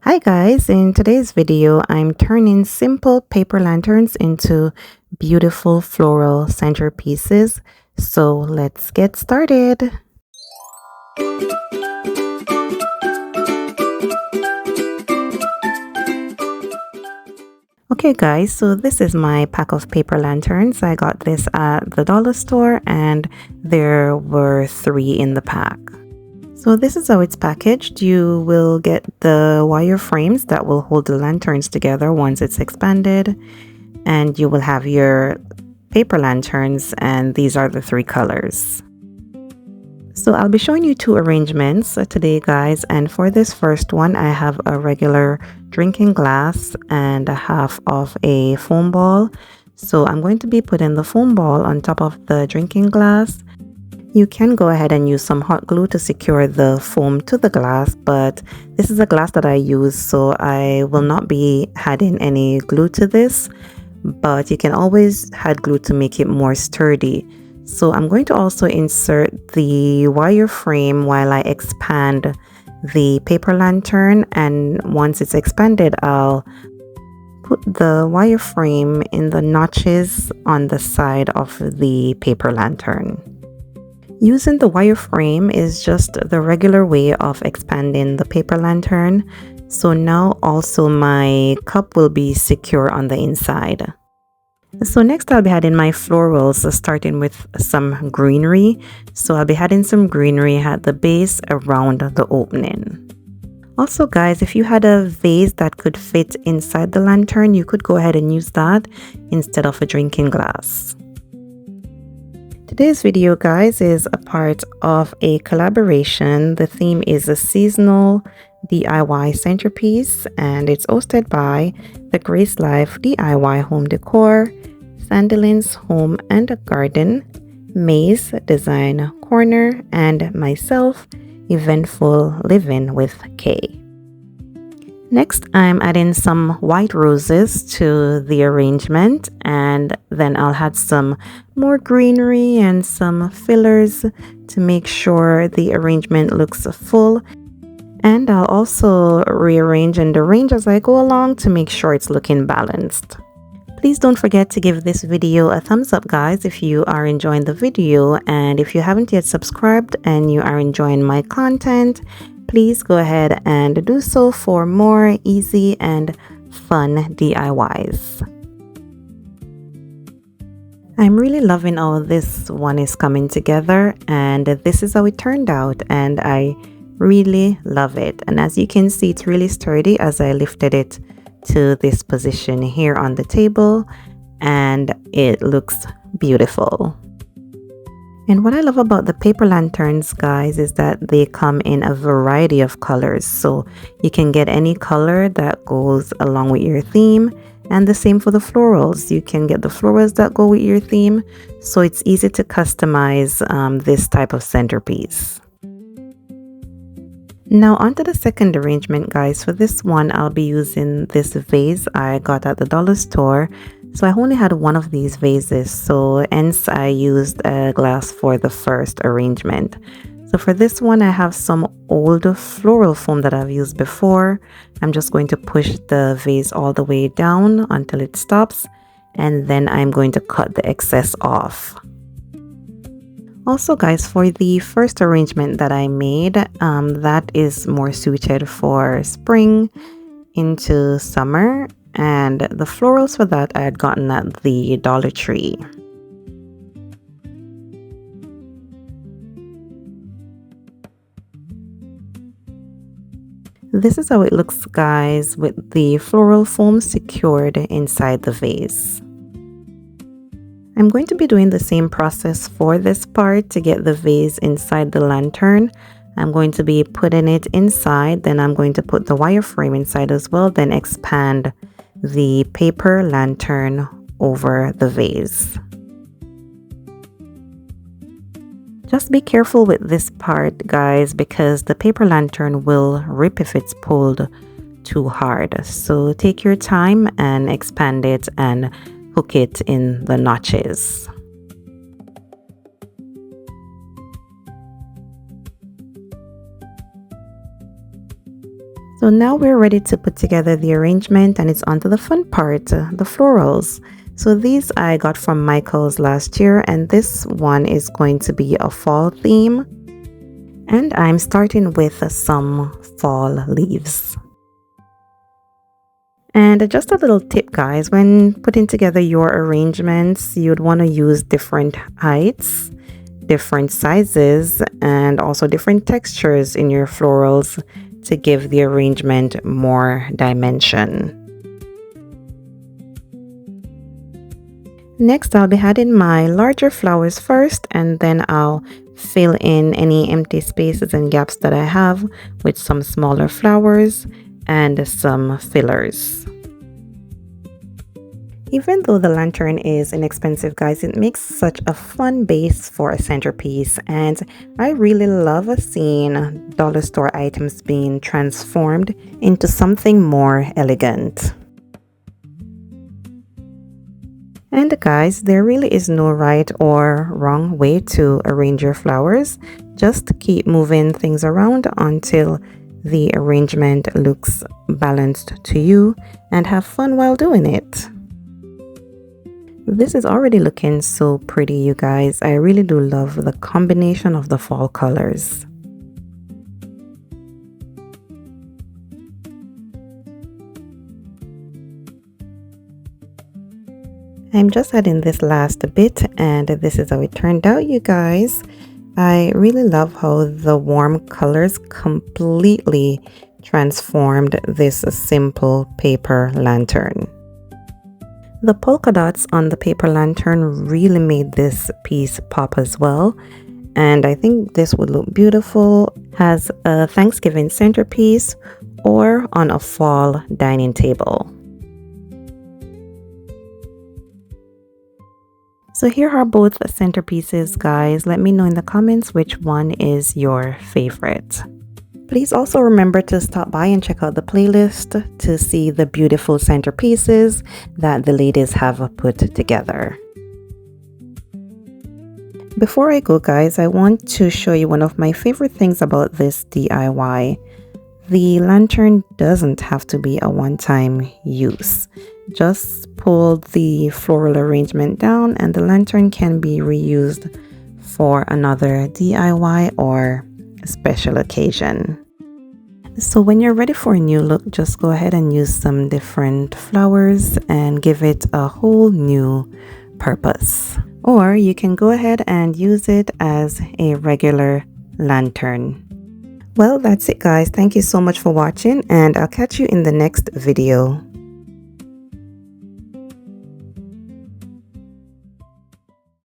Hi guys, in today's video I'm turning simple paper lanterns into beautiful floral centerpieces. So let's get started. Okay guys, so this is my pack of paper lanterns. I got this at the dollar store and there were 3 in the pack. So this is how it's packaged. You will get the wire frames that will hold the lanterns together once it's expanded, and you will have your paper lanterns, and these are the 3 colors. So I'll be showing you 2 arrangements today guys, and for this first one I have a regular drinking glass and a half of a foam ball. So I'm going to be putting the foam ball on top of the drinking glass. You can go ahead and use some hot glue to secure the foam to the glass, but this is a glass that I use, so I will not be adding any glue to this, but you can always add glue to make it more sturdy. So I'm going to also insert the wire frame while I expand the paper lantern, and once it's expanded I'll put the wire frame in the notches on the side of the paper lantern. Using the wire frame is just the regular way of expanding the paper lantern. So now also my cup will be secure on the inside. So next I'll be adding my florals, starting with some greenery. So I'll be adding some greenery at the base around the opening. Also guys, if you had a vase that could fit inside the lantern, you could go ahead and use that instead of a drinking glass. Today's video guys is a part of a collaboration. The theme is a seasonal DIY centerpiece, and it's hosted by the Grace Life DIY Home Decor, Sandylynn's Home and Garden, Maze Design Corner, and myself, Eventful Living with K. Next, I'm adding some white roses to the arrangement, and then I'll add some more greenery and some fillers to make sure the arrangement looks full. And I'll also rearrange and arrange as I go along to make sure it's looking balanced. Please don't forget to give this video a thumbs up guys if you are enjoying the video, and if you haven't yet subscribed and you are enjoying my content, please go ahead and do so for more easy and fun DIYs. I'm really loving how this one is coming together, and this is how it turned out, and I really love it. And as you can see, it's really sturdy as I lifted it to this position here on the table, and it looks beautiful. And what I love about the paper lanterns guys is that they come in a variety of colors, so you can get any color that goes along with your theme, and the same for the florals. You can get the florals that go with your theme, so it's easy to customize this type of centerpiece. Now onto the second arrangement guys. For this one I'll be using this vase I got at the dollar store. So I only had one of these vases, so hence I used a glass for the first arrangement. So for this one I have some old floral foam that I've used before. I'm just going to push the vase all the way down until it stops, and then I'm going to cut the excess off. Also guys, for the first arrangement that I made, that is more suited for spring into summer, and the florals for that I had gotten at the Dollar Tree. This is how it looks guys, with the floral foam secured inside the vase. I'm going to be doing the same process for this part to get the vase inside the lantern. I'm going to be putting it inside, then I'm going to put the wire frame inside as well, then expand the paper lantern over the vase. Just be careful with this part guys, because the paper lantern will rip if it's pulled too hard. So take your time and expand it and hook it in the notches. So now we're ready to put together the arrangement, and it's on to the fun part, the florals. So these I got from Michael's last year, and this one is going to be a fall theme. And I'm starting with some fall leaves. And just a little tip, guys, when putting together your arrangements, you'd want to use different heights, different sizes, and also different textures in your florals to give the arrangement more dimension. Next, I'll be adding my larger flowers first, and then I'll fill in any empty spaces and gaps that I have with some smaller flowers and some fillers. Even though the lantern is inexpensive, guys, it makes such a fun base for a centerpiece, and I really love seeing dollar store items being transformed into something more elegant. And guys, there really is no right or wrong way to arrange your flowers. Just keep moving things around until the arrangement looks balanced to you, and have fun while doing it. This is already looking so pretty, you guys. I really do love the combination of the fall colors. I'm just adding this last bit, and this is how it turned out, you guys. I really love how the warm colors completely transformed this simple paper lantern. The polka dots on the paper lantern really made this piece pop as well, and I think this would look beautiful as a Thanksgiving centerpiece or on a fall dining table. So here are both centerpieces, guys. Let me know in the comments which one is your favorite. Please also remember to stop by and check out the playlist to see the beautiful centerpieces that the ladies have put together. Before I go, guys, I want to show you one of my favorite things about this DIY. The lantern doesn't have to be a one-time use. Just pull the floral arrangement down and the lantern can be reused for another DIY or special occasion. So when you're ready for a new look, just go ahead and use some different flowers and give it a whole new purpose. Or you can go ahead and use it as a regular lantern. Well, that's it, guys. Thank you so much for watching, and I'll catch you in the next video.